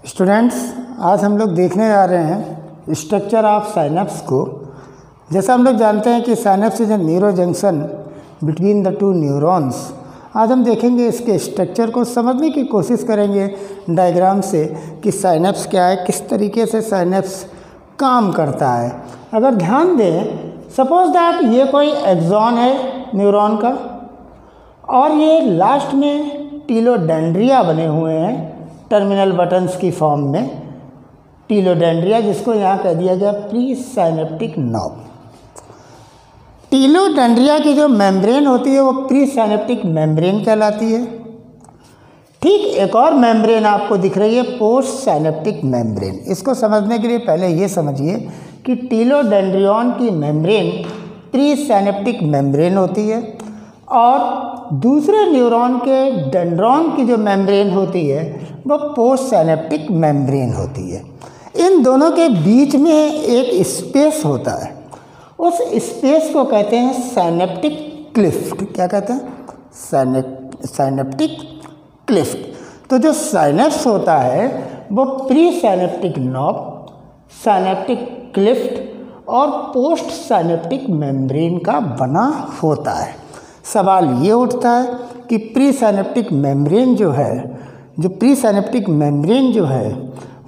Students, आज हम लोग देखने जा रहे हैं स्ट्रक्चर ऑफ साइनेप्स को। जैसा हम लोग जानते हैं कि synapse is a neuro junction between the two neurons. आज हम देखेंगे इसके स्ट्रक्चर को, समझने की कोशिश करेंगे डायग्राम से कि साइनेप्स क्या है, किस तरीके से साइनेप्स काम करता है। अगर ध्यान दें, सपोज दैट ये कोई एक्सॉन है न्यूरॉन का और ये लास्ट में टीलोडेंड्रिया बने हुए हैं टर्मिनल बटन्स की फॉर्म में। टीलोडेंड्रिया जिसको यहाँ कह दिया गया प्री साइनेप्टिक नॉब। टीलोडेंड्रिया की जो मेम्ब्रेन होती है वो प्री साइनेप्टिक मेम्ब्रेन कहलाती है। ठीक एक और मेम्ब्रेन आपको दिख रही है पोस्ट साइनेप्टिक मेम्ब्रेन। इसको समझने के लिए पहले ये समझिए कि टीलोडेंड्रियन की मेम्ब्रेन प्री साइनेप्टिक मेम्ब्रेन होती है और दूसरे न्यूरॉन के डेंड्रॉन की जो मेम्ब्रेन होती है वो पोस्ट साइनेप्टिक मेम्ब्रेन होती है। इन दोनों के बीच में एक स्पेस होता है, उस स्पेस को कहते हैं साइनेप्टिक क्लिफ्ट। क्या कहते हैं? Synaptic Clift. तो जो साइनेप्स होता है वो pre synaptic knob, synaptic Clift और पोस्ट साइनेप्टिक मेम्ब्रेन का बना होता है। सवाल ये उठता है कि प्री साइनेप्टिक मेम्ब्रेन जो है, जो प्री साइनेप्टिक मेम्ब्रेन जो है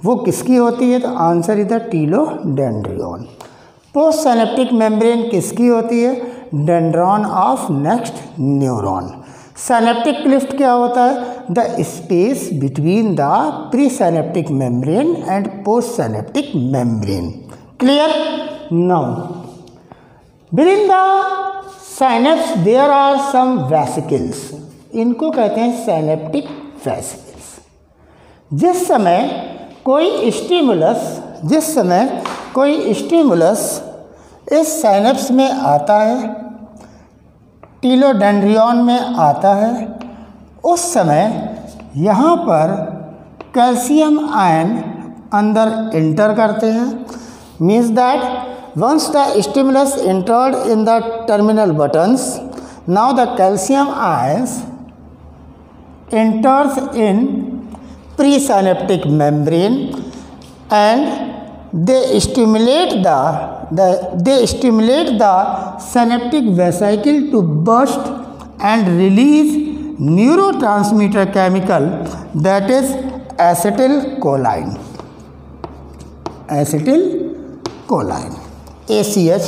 वो किसकी होती है? तो answer is the telodendrion. Post synaptic membrane किसकी होती है? Dendron of next neuron. Synaptic cleft क्या होता है? The space between the pre synaptic membrane and post synaptic membrane. Clear? Now within the synapse there are some vesicles. इनको कहते हैं synaptic vesicles. जिस समय कोई स्टिमुलस इस साइनेप्स में आता है, टीलोडेंड्रियन में आता है, उस समय यहाँ पर कैल्शियम आयन अंदर एंटर करते हैं। Means that once the stimulus entered in the terminal buttons, now the calcium ions enters in presynaptic membrane and they stimulate the synaptic vesicle to burst and release neurotransmitter chemical that is acetylcholine. ACH,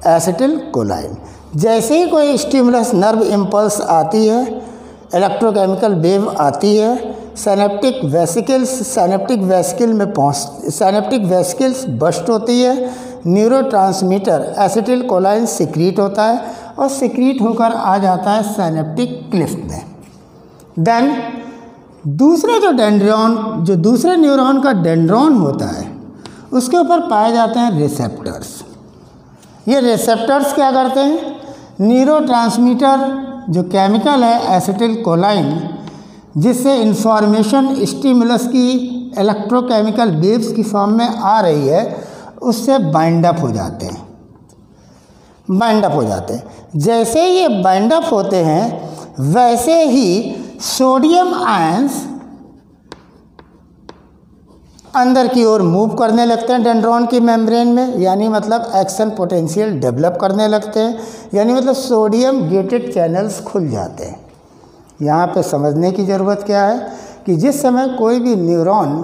acetylcholine. जैसे ही कोई stimulus nerve impulse आती है, electrochemical wave आती है, synaptic vesicles bast होती है, neurotransmitter acetylcholine secrete होता है और सिक्रीट होकर आ जाता है साइनेप्टिक क्लिफ्ट में। देन दूसरे न्यूरॉन का डेंड्रॉन होता है, उसके ऊपर पाए जाते हैं रिसेप्टर्स। ये रिसेप्टर्स क्या करते हैं? न्यूरोट्रांसमीटर जो केमिकल है एसिटिलकोलाइन, जिससे इंफॉर्मेशन स्टिमुलस की इलेक्ट्रोकेमिकल वेव्स की फॉर्म में आ रही है, उससे बाइंड अप हो जाते हैं। जैसे ये बाइंड अप होते हैं वैसे ही सोडियम आयंस अंदर की ओर मूव करने लगते हैं डेंड्रॉन की मेम्ब्रेन में, यानी मतलब एक्शन पोटेंशियल डेवलप करने लगते हैं, यानी मतलब सोडियम गेटेड चैनल्स खुल जाते हैं। यहाँ पे समझने की ज़रूरत क्या है कि जिस समय कोई भी न्यूरॉन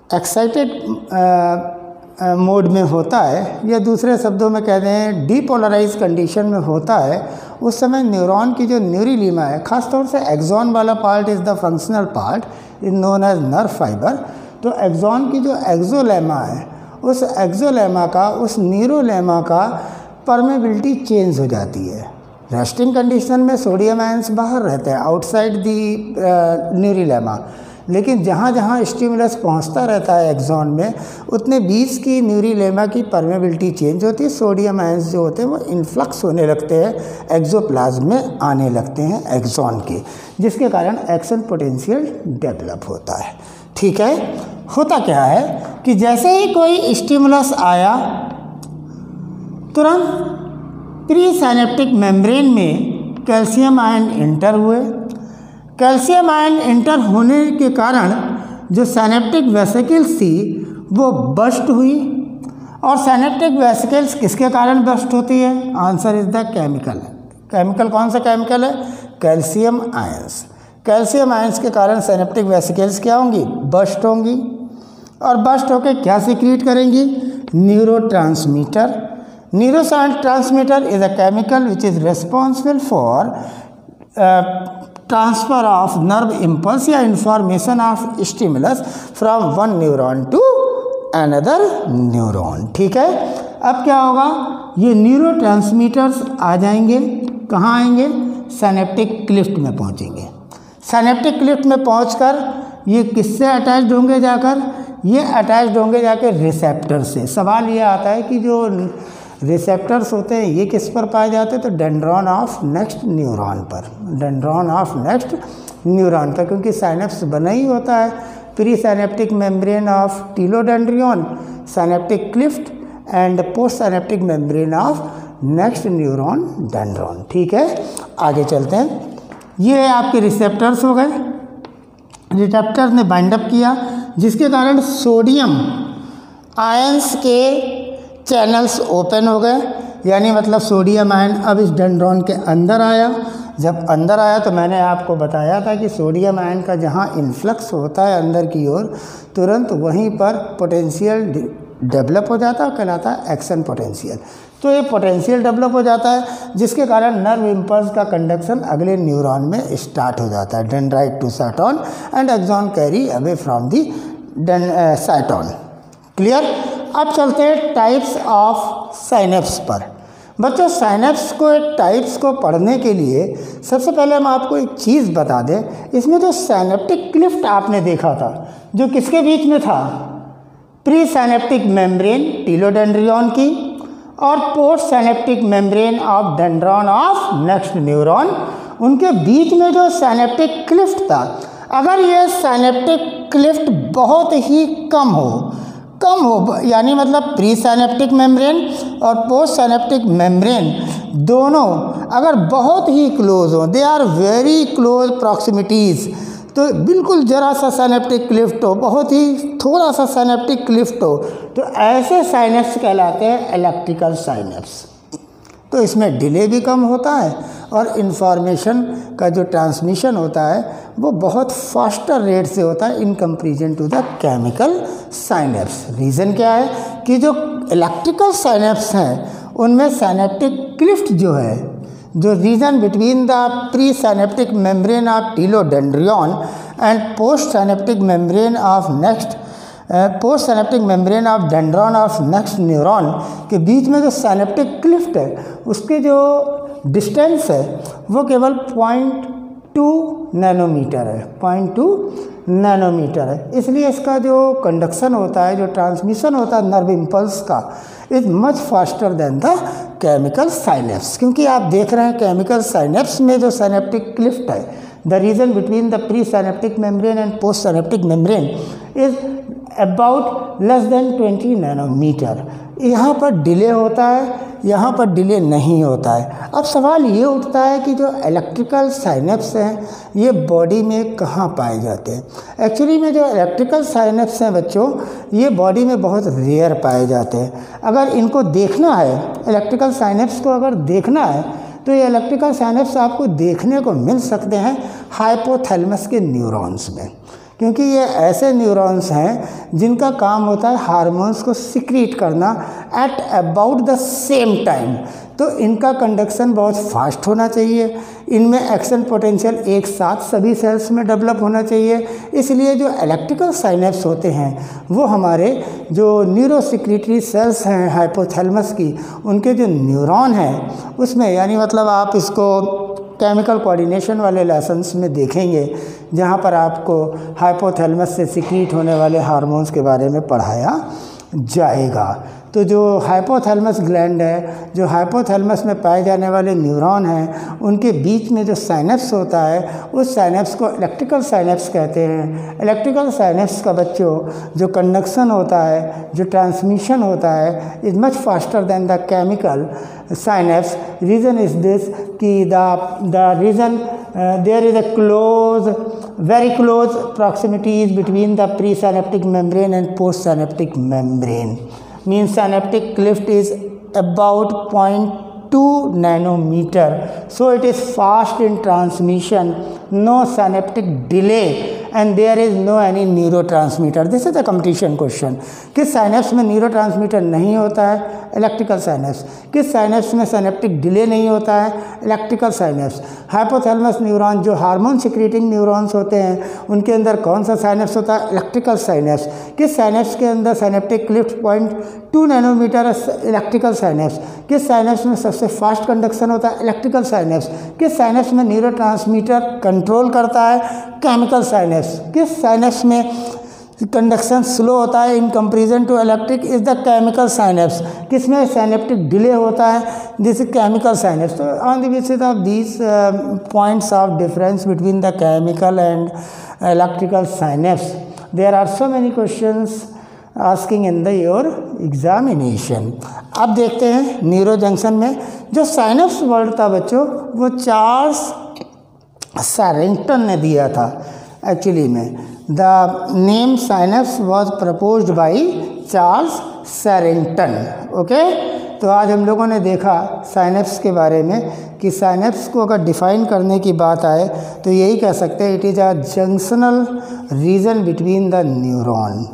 एक्साइटेड मोड में होता है, या दूसरे शब्दों में कहते हैं डीपोलराइज कंडीशन में होता है, उस समय न्यूरॉन की जो न्यूरिलीमा है, ख़ासतौर से एक्सॉन वाला part is the functional part, is known as nerve fibre. तो एक्सॉन की जो एक्सोलेमा है, उस एक्सोलेमा का, उस न्यूरोलेमा का परमेबिलिटी चेंज हो जाती है। रेस्टिंग कंडीशन में सोडियम आयंस बाहर रहते हैं, आउटसाइड दी न्यूरिलेमा, लेकिन जहाँ जहाँ स्टिमुलस पहुँचता रहता है एक्सॉन में, उतने बीच की न्यूरिलेमा की परमेबिलिटी चेंज होती है। सोडियम आयंस जो होते हैं वो इन्फ्लक्स होने लगते हैं, एक्सोप्लाज्म में आने लगते हैं एक्सॉन के, जिसके कारण एक्शन पोटेंशियल डेवलप होता है। ठीक है? होता क्या है कि जैसे ही कोई स्टिमुलस आया, तुरंत प्री साइनेप्टिक मेम्ब्रेन में कैल्शियम आयन एंटर हुए। कैल्शियम आयन एंटर होने के कारण जो साइनेप्टिक वेसिकल्स थी वो बस्ट हुई। और साइनेप्टिक वेसिकल्स किसके कारण बस्ट होती है? Answer is the chemical. Chemical कौन सा केमिकल है? Calcium ions. कैल्शियम आयंस के कारण साइनेप्टिक वेसिकल्स क्या होंगी? बस्ट होंगी। और बस्ट होकर क्या सिक्रीट करेंगी? Neurotransmitter. Neurotransmitter is a chemical which is responsible for transfer of nerve impulse या information of stimulus from one neuron to another neuron. ठीक है, अब क्या होगा? ये न्यूरोट्रांसमीटर्स आ जाएंगे, कहाँ आएंगे? साइनेप्टिक क्लिफ्ट में पहुँचेंगे। साइनेप्टिक क्लिफ्ट में पहुँचकर ये किससे अटैच्ड होंगे जाकर? ये अटैच्ड होंगे जाकर रिसेप्टर से। सवाल ये आता है कि जो रिसेप्टर्स होते हैं ये किस पर पाए जाते हैं? तो डेंड्रॉन ऑफ नेक्स्ट न्यूरॉन पर, डेंड्रॉन ऑफ नेक्स्ट न्यूरॉन पर, क्योंकि साइनेप्स बना ही होता है pre synaptic membrane of telodendrion, synaptic cleft and post synaptic membrane of next neuron dendron. ठीक है, आगे चलते हैं। ये आपके रिसेप्टर्स हो गए। रिसेप्टर ने बाइंडअप किया जिसके कारण सोडियम आयंस के चैनल्स ओपन हो गए, यानी मतलब सोडियम आयन अब इस डेंड्रॉन के अंदर आया। जब अंदर आया तो मैंने आपको बताया था कि सोडियम आयन का जहाँ इन्फ्लक्स होता है अंदर की ओर, तुरंत वहीं पर पोटेंशियल डेवलप हो जाता है, कहलाता है एक्शन पोटेंशियल। तो ये पोटेंशियल डेवलप हो जाता है जिसके कारण नर्व इम्पल्स का कंडक्शन अगले न्यूरॉन में स्टार्ट हो जाता है। Dendrite to cyton and axon carry away from the cyton. Clear? अब चलते हैं टाइप्स ऑफ साइनेप्स पर। बच्चों, साइनेप्स को टाइप्स को पढ़ने के लिए सबसे पहले हम आपको एक चीज़ बता दें। इसमें जो साइनेप्टिक क्लिफ्ट आपने देखा था जो किसके बीच में था? प्री साइनेप्टिक मेम्ब्रेन टीलोडेंड्रियन की और post synaptic membrane of dendron of next neuron, उनके बीच में जो साइनेप्टिक क्लिफ्ट था, अगर ये साइनेप्टिक क्लिफ्ट बहुत ही कम हो यानी मतलब प्री साइनेप्टिक मेम्ब्रेन और पोस्ट साइनेप्टिक मेम्ब्रेन दोनों अगर बहुत ही क्लोज हो, दे आर वेरी क्लोज प्रॉक्सिमिटीज़, तो बिल्कुल जरा सा साइनेप्टिक क्लिफ्ट हो, बहुत ही थोड़ा सा साइनेप्टिक क्लिफ्ट हो, तो ऐसे साइनेप्स कहलाते हैं इलेक्ट्रिकल साइनेप्स। तो इसमें डिले भी कम होता है और इन्फॉर्मेशन का जो ट्रांसमिशन होता है वो बहुत फास्टर रेट से होता है in comparison to the chemical synapse. Reason क्या है कि जो इलेक्ट्रिकल साइनेप्स हैं उनमें साइनेप्टिक क्लिफ्ट जो है, जो region between the pre synaptic membrane of telodendrion and post synaptic membrane of dendron of next neuron के बीच में जो साइनेप्टिक क्लिफ्ट है उसके जो डिस्टेंस है वो केवल 0.2 नैनोमीटर है, 0.2 नैनोमीटर है। इसलिए इसका जो कंडक्शन होता है, जो ट्रांसमिशन होता है नर्व इम्पल्स का, is much faster than the chemical synapse. क्योंकि आप देख रहे हैं केमिकल साइनेप्स में जो साइनेप्टिक क्लिफ्ट है, the region between the pre synaptic membrane and post synaptic membrane is about less than 20 nanometer. यहाँ पर डिले होता है, यहाँ पर डिले नहीं होता है। अब सवाल ये उठता है कि जो इलेक्ट्रिकल साइनेप्स हैं ये बॉडी में कहाँ पाए जाते हैं? एक्चुअली में जो इलेक्ट्रिकल साइनेप्स हैं बच्चों, ये बॉडी में बहुत रेयर पाए जाते हैं। अगर इनको देखना है, इलेक्ट्रिकल साइनेप्स को अगर देखना है, तो ये इलेक्ट्रिकल साइनेप्स आपको देखने को मिल सकते हैं हाइपोथैलेमस के न्यूरॉन्स में, क्योंकि ये ऐसे न्यूरॉन्स हैं जिनका काम होता है हार्मोन्स को सिक्रीट करना eight about the same time. तो इनका कंडक्शन बहुत फास्ट होना चाहिए, इनमें एक्शन पोटेंशियल एक साथ सभी सेल्स में डेवलप होना चाहिए। इसलिए जो इलेक्ट्रिकल साइनेप्स होते हैं वो हमारे जो न्यूरोसिक्रीटरी सेल्स हैं हाइपोथैलेमस की, उनके जो न्यूरॉन हैं उसमें, यानी मतलब आप इसको केमिकल कोऑर्डिनेशन वाले लेसन्स में देखेंगे जहाँ पर आपको हाइपोथैलेमस से सिक्रीट होने वाले हार्मोन्स के बारे में पढ़ाया जाएगा। तो जो हाइपोथैलेमस ग्लैंड है, जो हाइपोथैलेमस में पाए जाने वाले न्यूरॉन हैं, उनके बीच में जो साइनेप्स होता है उस साइनेप्स को इलेक्ट्रिकल साइनेप्स कहते हैं। इलेक्ट्रिकल साइनेप्स का बच्चों जो कंडक्शन होता है, जो ट्रांसमिशन होता है, is much faster than the chemical synapse. Reason is this कि the reason there is a close very close proximity is between the presynaptic membrane and postsynaptic membrane. Means synaptic cleft is about 0.2 nanometer. So it is fast in transmission, no synaptic delay, and there is no any neurotransmitter. This is the competition question. किस synapse में neurotransmitter नहीं होता है? Electrical synapse. किस synapse में synaptic delay नहीं होता है? Electrical synapse. हाइपोथैलेमस न्यूरॉन जो हार्मोन सिक्रीटिंग न्यूरॉन्स होते हैं उनके अंदर कौन सा साइनेप्स होता है? Electrical synapse. किस साइनेप्स के अंदर साइनेप्टिक क्लिफ्ट 0.2 नैनोमीटर है? Electrical synapse. किस साइनेप्स में सबसे फास्ट कंडक्शन होता है? Electrical synapse. किस साइनेप्स में न्यूरोट्रांसमीटर कंट्रोल करता है? Chemical synapse. किस साइनेप्स में कंडक्शन स्लो होता है in comparison to electric? Is the chemical synapse. किसमें साइनेप्टिक डिले होता है? This is chemical synapse. तो on the basis of these points of difference between the chemical and electrical synapse there are so many questions asking in the your examination. अब देखते हैं neuro junction में जो synapse word था बच्चों वो Charles सैरिंगटन ने दिया था. एक्चुअली में the name synapse was proposed by Charles Sherrington. Okay, तो आज हम लोगों ने देखा साइनेप्स के बारे में कि साइनेप्स को अगर डिफाइन करने की बात आए तो यही कह सकते हैं it is a junctional reason between the neuron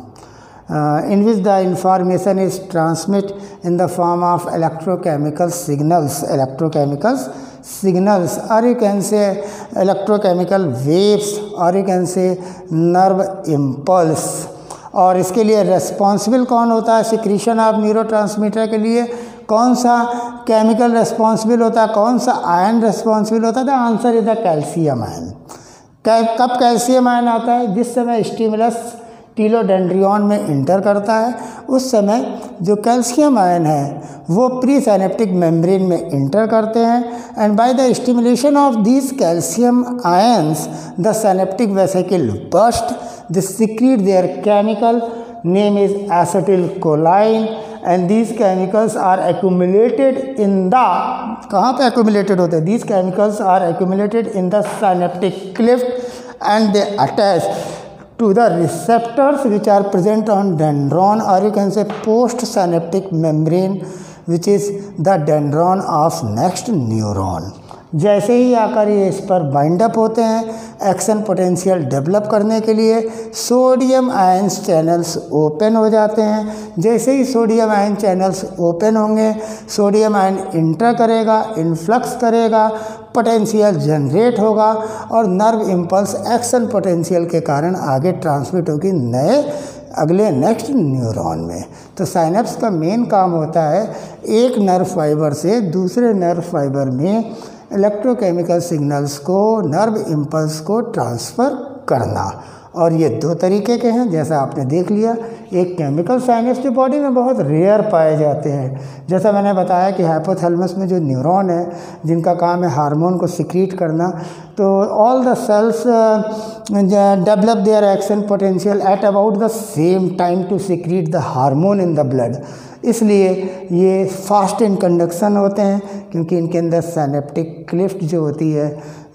in which the information is transmitted in the form of electrochemical signals, or you can say electrochemical waves, or you can say nerve impulse. और इसके लिए responsible कौन होता है secretion of neurotransmitter के लिए? कौन सा केमिकल रेस्पॉन्सिबल होता है? कौन सा आयन रेस्पॉन्सिबल होता है? The answer is the calcium ion. कब कैल्शियम आयन आता है? जिस समय स्टिमुलस टीलोडेंड्रियन में इंटर करता है उस समय जो कैल्शियम आयन है वो प्री साइनेप्टिक मेम्ब्रेन में इंटर करते हैं and by the stimulation of these calcium ions the synaptic vesicle burst. This secrete their chemical name is acetylcholine and these chemicals are accumulated in the, कहाँ पे accumulated होते हैं? These chemicals are accumulated in the synaptic cleft and they attach to the receptors which are present on dendron, or you can say post synaptic membrane, which is the dendron of next neuron. जैसे ही आकर ये इस पर bind up होते हैं action potential develop करने के लिए सोडियम आयंस चैनल्स ओपन हो जाते हैं. जैसे ही सोडियम आयन चैनल्स ओपन होंगे सोडियम आयन इंटर करेगा, इन्फ्लक्स करेगा, पोटेंशियल जनरेट होगा और नर्व इम्पल्स एक्शन पोटेंशियल के कारण आगे ट्रांसमिट होगी नए अगले नेक्स्ट न्यूरॉन में. तो साइनेप्स का मेन काम होता है एक नर्व फाइबर से दूसरे नर्व फाइबर में इलेक्ट्रोकेमिकल सिग्नल्स को, नर्व इम्पल्स को ट्रांसफ़र करना. और ये दो तरीके के हैं जैसा आपने देख लिया. एक केमिकल साइनेप्स जो बॉडी में बहुत रेयर पाए जाते हैं, जैसा मैंने बताया कि हाइपोथैलेमस में जो न्यूरॉन है जिनका काम है हार्मोन को सिक्रीट करना, तो all the cells develop their action potential at about the same time to secrete the hormone in the blood. इसलिए ये फास्ट इन कंडक्शन होते हैं क्योंकि इनके अंदर साइनेप्टिक क्लिफ्ट जो होती है,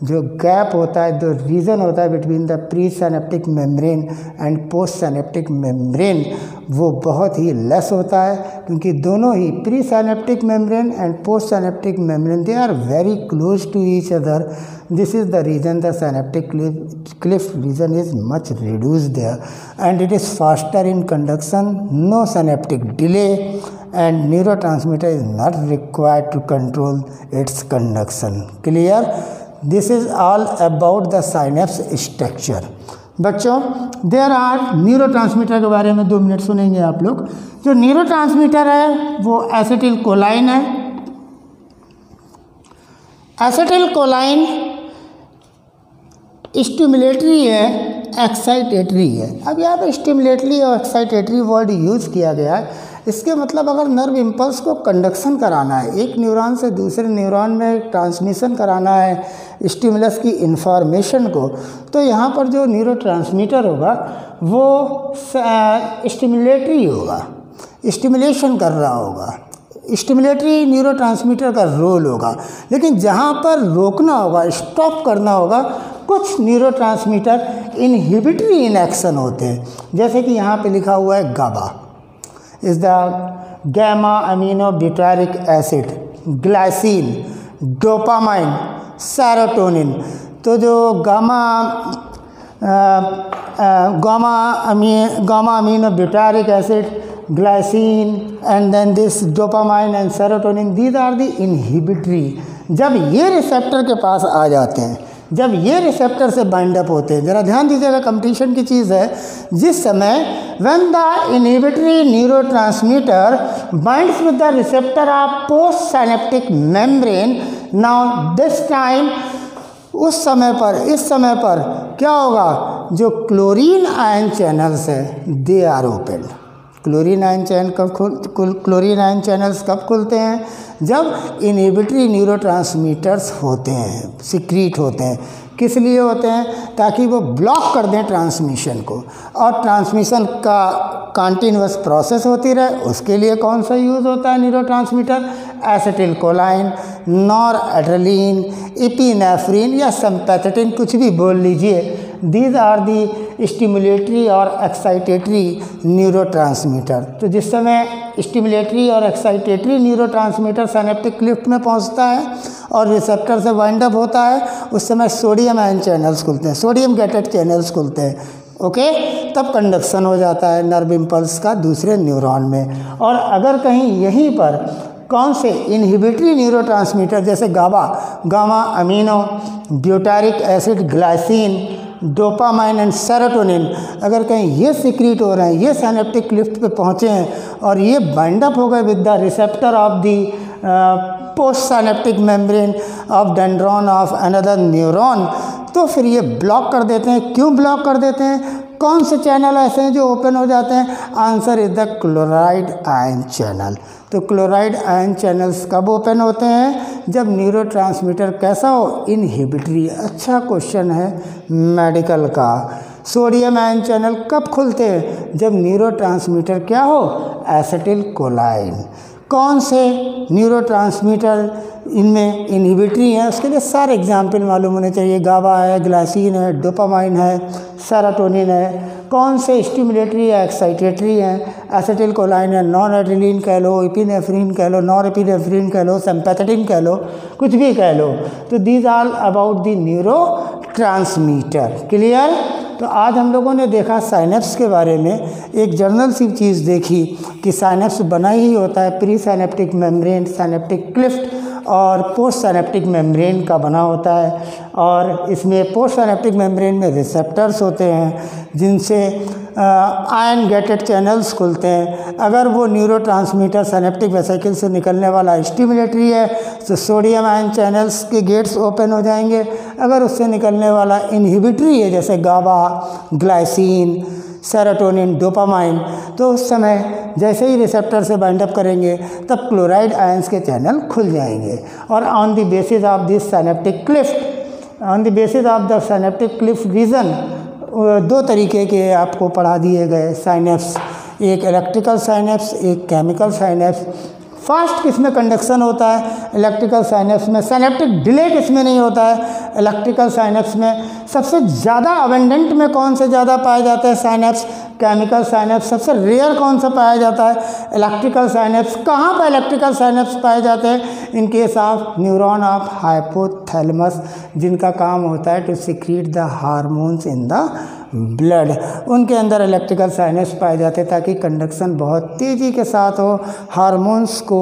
जो गैप होता है, जो रीजन होता है between the pre synaptic membrane and post synaptic membrane, वो बहुत ही लेस होता है क्योंकि दोनों ही pre synaptic membrane and post synaptic membrane they are very close to each other. This is the reason the synaptic cliff region is much reduced there and it is faster in conduction, no synaptic delay and neurotransmitter is not required to control its conduction. Clear? This is all about the synapse structure. बच्चों there are neurotransmitter के बारे में 2 minute सुनेंगे आप लोग. जो neurotransmitter है वो एसिटिलकोलाइन है. एसिटिलकोलाइन स्टिमुलेटरी है, एक्साइटेटरी है. अब यहाँ पे स्टिमुलेटरी और एक्साइटेटरी वर्ड यूज़ किया गया है. इसके मतलब अगर नर्व इम्पल्स को कंडक्शन कराना है, एक न्यूरॉन से दूसरे न्यूरॉन में ट्रांसमिशन कराना है स्टिमुलस की इंफॉर्मेशन को, तो यहाँ पर जो न्यूरोट्रांसमीटर होगा वो स्टिमुलेटरी होगा, स्टिमुलेशन कर रहा होगा, स्टिमुलेटरी न्यूरोट्रांसमीटर का रोल होगा. लेकिन जहाँ पर रोकना होगा, स्टॉप करना होगा, कुछ न्यूरोट्रांसमीटर इनहिबिटरी इन एक्शन होते हैं, जैसे कि यहाँ पे लिखा हुआ है GABA is the gamma amino butyric acid, glycine, dopamine, serotonin. तो जो gamma amino butyric acid, glycine and then this dopamine and serotonin, these are the inhibitory. जब ये रिसेप्टर के पास आ जाते हैं, जब ये रिसेप्टर से बाइंड अप होते हैं, ज़रा ध्यान दीजिएगा, कंपटीशन की चीज़ है, जिस समय when the inhibitory neurotransmitter binds with the receptor of post synaptic membrane, now this time उस समय पर, इस समय पर क्या होगा, जो क्लोरीन आयन चैनल्स है they are open. Chlorine ion channels कब खुलते हैं, जब इनहिबिटरी न्यूरोट्रांसमीटर्स होते हैं, सिक्रीट होते हैं। किस लिए होते हैं, ताकि वो ब्लॉक कर दें ट्रांसमिशन को, और ट्रांसमिशन का कंटिन्यूअस प्रोसेस होती रहे। उसके लिए कौन सा यूज़ होता है neurotransmitter, acetyl कोलाइन, nor adrenaline, epinephrine या सिम्पैथेटिन, कुछ भी बोल लीजिए। दीज आर दी स्टिमुलेटरी और एक्साइटेटरी न्यूरोट्रांसमीटर। तो जिस समय स्टिमुलेटरी और एक्साइटेटरी न्यूरोट्रांसमीटर सिनेप्टिक क्लिफ्ट में पहुंचता है और रिसेप्टर से वाइंड अप होता है, उस समय सोडियम आयन चैनल्स खुलते हैं, सोडियम गेटेड चैनल्स खुलते हैं। ओके, तब कंडक्शन हो जाता है नर्व इम्पल्स का दूसरे न्यूरॉन में। और अगर कहीं यहीं पर कौन से इनहिबिटरी न्यूरोट्रांसमीटर जैसे gamma amino butyric acid, glycine, dopamine and serotonin, अगर कहीं ये सिक्रीट हो रहे हैं, ये सिनेप्टिक क्लिफ्ट पे पहुँचे हैं और ये बाइंड अप हो गए with the receptor of the post synaptic membrane of dendron of another neuron, तो फिर ये ब्लॉक कर देते हैं। क्यों ब्लॉक कर देते हैं, कौन से चैनल ऐसे हैं जो ओपन हो जाते हैं, answer is the chloride ion channel. तो क्लोराइड आयन चैनल्स कब ओपन होते हैं, जब न्यूरोट्रांसमीटर कैसा हो, इनहिबिटरी। अच्छा क्वेश्चन है मेडिकल का। सोडियम आयन चैनल कब खुलते हैं, जब न्यूरोट्रांसमीटर क्या हो, एसिटिल कोलाइन। कौन से न्यूरोट्रांसमीटर इनमें इनहिबिटरी हैं, उसके लिए सारे एग्जाम्पल मालूम होने चाहिए। गाबा है, ग्लाइसिन है, डोपामाइन है, सेरोटोनिन है। कौन से स्टिमुलेटरी या एक्साइटेटरी हैं, एसिटिल कोलाइन है, नॉन एड्रेलिन कह लो, इपिनेफ्रिन कह लो, नॉर एपिनेफ्रिन कह लो, सिम्पैथेटिन कह लो, कुछ भी कह लो। तो these are about the neuro transmitter. Clear. तो आज हम लोगों ने देखा साइनेप्स के बारे में, एक जर्नल सी चीज़ देखी कि साइनेप्स बना ही होता है pre synaptic membrane, synaptic Clift और पोस्ट साइनेप्टिक मेम्ब्रेन का बना होता है। और इसमें पोस्ट साइनेप्टिक मेम्ब्रेन में रिसेप्टर्स होते हैं जिनसे आयन गेटेड चैनल्स खुलते हैं। अगर वो न्यूरोट्रांसमीटर सिनेप्टिक वेसिकल से निकलने वाला स्टिमुलेटरी है तो सोडियम आयन चैनल्स के गेट्स ओपन हो जाएंगे। अगर उससे निकलने वाला इनहिबिटरी है जैसे गाबा, ग्लाइसिन, सेरोटोनिन, डोपामाइन, तो उस समय जैसे ही रिसेप्टर से बाइंड अप करेंगे तब क्लोराइड आयंस के चैनल खुल जाएंगे। और on the basis of this synaptic cleft, on the basis of the synaptic cleft region, दो तरीके के आपको पढ़ा दिए गए साइनेप्स, एक इलेक्ट्रिकल साइनेप्स, एक केमिकल साइनेप्स। फास्ट किसमें कंडक्शन होता है, इलेक्ट्रिकल साइनेप्स में। सिनेप्टिक डिले किसमें नहीं होता है, इलेक्ट्रिकल साइनेप्स में। सबसे ज़्यादा अबेंडेंट में कौन से ज़्यादा पाए जाते हैं साइनेप्स, केमिकल साइनेप्स। सबसे रेयर कौन सा पाया जाता है, इलेक्ट्रिकल साइनेप्स। कहाँ पर इलेक्ट्रिकल साइनेप्स पाए जाते हैं, in case of neuron of hypothalamus, जिनका काम होता है to secrete the hormones in the blood, उनके अंदर इलेक्ट्रिकल साइनेप्स पाए जाते हैं ताकि कंडक्शन बहुत तेज़ी के साथ हो। हार्मोन्स को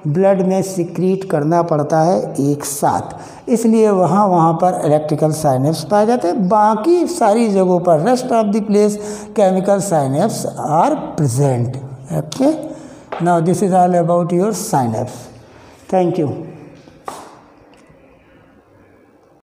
ब्लड में सिक्रीट करना पड़ता है एक साथ, इसलिए वहाँ पर इलेक्ट्रिकल साइनेप्स पाए जाते हैं। बाकी सारी जगहों पर, rest of the place, chemical synapse are present. Okay, now this is all about your synapse. Thank you.